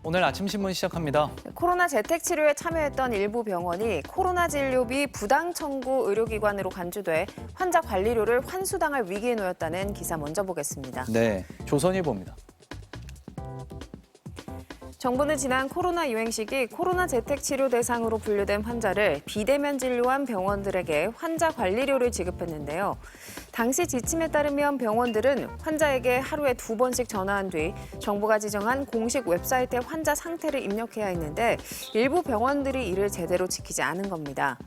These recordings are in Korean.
오늘 아침 신문 시작합니다. 코로나 재택치료에 참여했던 일부 병원이 코로나 진료비 부당 청구 의료기관으로 간주돼 환자 관리료를 환수당할 위기에 놓였다는 기사 먼저 보겠습니다. 네, 조선일보입니다. 정부는 지난 코로나 유행 시기 코로나 재택치료 대상으로 분류된 환자를 비대면 진료한 병원들에게 환자 관리료를 지급했는데요. 당시 지침에 따르면 병원들은 환자에게 하루에 2번씩 전화한 뒤 정부가 지정한 공식 웹사이트에 환자 상태를 입력해야 했는데 일부 병원들이 이를 제대로 지키지 않은 겁니다.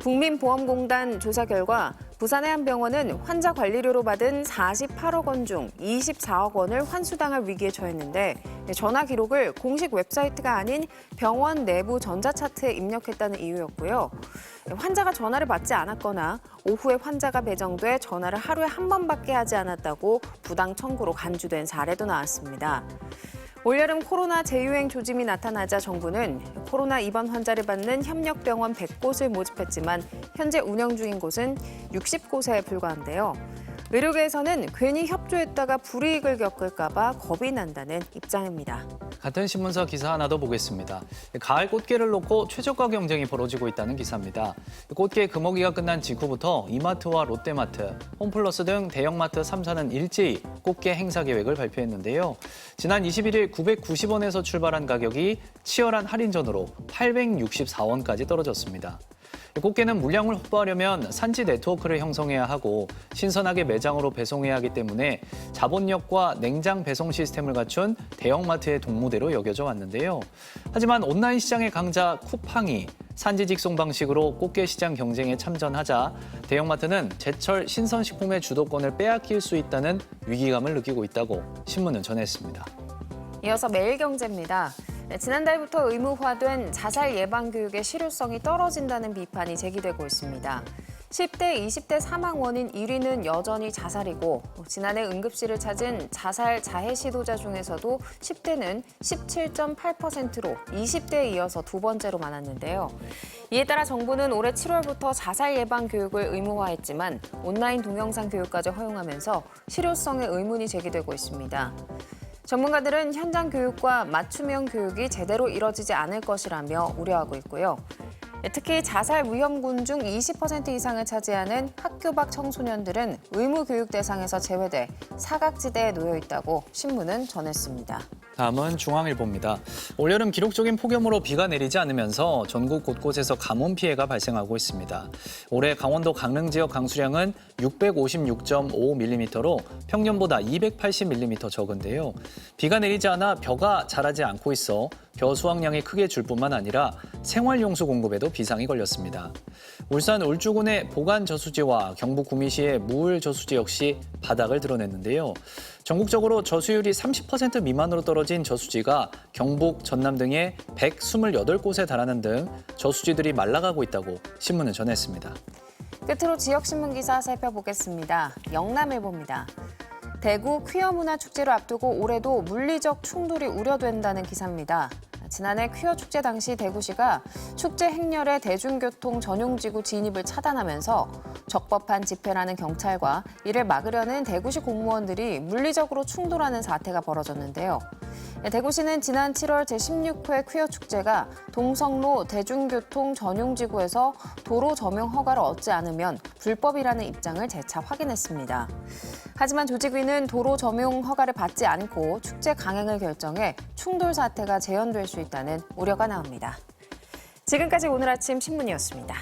국민보험공단 조사 결과 부산의 한 병원은 환자 관리료로 받은 48억 원 중 24억 원을 환수당할 위기에 처했는데 전화 기록을 공식 웹사이트가 아닌 병원 내부 전자차트에 입력했다는 이유였고요. 환자가 전화를 받지 않았거나 오후에 환자가 배정돼 전화를 하루에 한 번밖에 하지 않았다고 부당 청구로 간주된 사례도 나왔습니다. 올여름 코로나 재유행 조짐이 나타나자 정부는 코로나 입원 환자를 받는 협력병원 100곳을 모집했지만 현재 운영 중인 곳은 60곳에 불과한데요. 의료계에서는 괜히 협조했다가 불이익을 겪을까 봐 겁이 난다는 입장입니다. 같은 신문사 기사 하나 더 보겠습니다. 가을 꽃게를 놓고 최저가 경쟁이 벌어지고 있다는 기사입니다. 꽃게 금어기가 끝난 직후부터 이마트와 롯데마트, 홈플러스 등 대형마트 3사는 일제히 꽃게 행사 계획을 발표했는데요. 지난 21일 990원에서 출발한 가격이 치열한 할인전으로 864원까지 떨어졌습니다. 꽃게는 물량을 확보하려면 산지 네트워크를 형성해야 하고 신선하게 매장으로 배송해야 하기 때문에 자본력과 냉장 배송 시스템을 갖춘 대형마트의 동무대로 여겨져 왔는데요. 하지만 온라인 시장의 강자 쿠팡이 산지 직송 방식으로 꽃게 시장 경쟁에 참전하자 대형마트는 제철 신선식품의 주도권을 빼앗길 수 있다는 위기감을 느끼고 있다고 신문은 전했습니다. 이어서 매일경제입니다. 지난달부터 의무화된 자살 예방 교육의 실효성이 떨어진다는 비판이 제기되고 있습니다. 10대, 20대 사망 원인 1위는 여전히 자살이고 지난해 응급실을 찾은 자살 자해 시도자 중에서도 10대는 17.8%로 20대에 이어서 두 번째로 많았는데요. 이에 따라 정부는 올해 7월부터 자살 예방 교육을 의무화했지만 온라인 동영상 교육까지 허용하면서 실효성에 의문이 제기되고 있습니다. 전문가들은 현장 교육과 맞춤형 교육이 제대로 이뤄지지 않을 것이라며 우려하고 있고요. 특히 자살 위험군 중 20% 이상을 차지하는 학교 밖 청소년들은 의무 교육 대상에서 제외돼 사각지대에 놓여 있다고 신문은 전했습니다. 다음은 중앙일보입니다. 올여름 기록적인 폭염으로 비가 내리지 않으면서 전국 곳곳에서 가뭄 피해가 발생하고 있습니다. 올해 강원도 강릉 지역 강수량은 656.5mm로 평년보다 280mm 적은데요. 비가 내리지 않아 벼가 자라지 않고 있어 벼 수확량이 크게 줄 뿐만 아니라 생활용수 공급에도 비상이 걸렸습니다. 울산 울주군의 보관저수지와 경북 구미시의 무을저수지 역시 바닥을 드러냈는데요. 전국적으로 저수율이 30% 미만으로 떨어진 저수지가 경북, 전남 등의 128곳에 달하는 등 저수지들이 말라가고 있다고 신문은 전했습니다. 끝으로 지역신문 기사 살펴보겠습니다. 영남일보입니다. 대구 퀴어 문화 축제를 앞두고 올해도 물리적 충돌이 우려된다는 기사입니다. 지난해 퀴어 축제 당시 대구시가 축제 행렬의 대중교통 전용지구 진입을 차단하면서 적법한 집회라는 경찰과 이를 막으려는 대구시 공무원들이 물리적으로 충돌하는 사태가 벌어졌는데요. 대구시는 지난 7월 제16회 퀴어 축제가 동성로 대중교통 전용지구에서 도로 점용 허가를 얻지 않으면 불법이라는 입장을 재차 확인했습니다. 하지만 조직위는 도로 점용 허가를 받지 않고 축제 강행을 결정해 충돌 사태가 재현될 수 있다는 우려가 나옵니다. 지금까지 오늘 아침 신문이었습니다.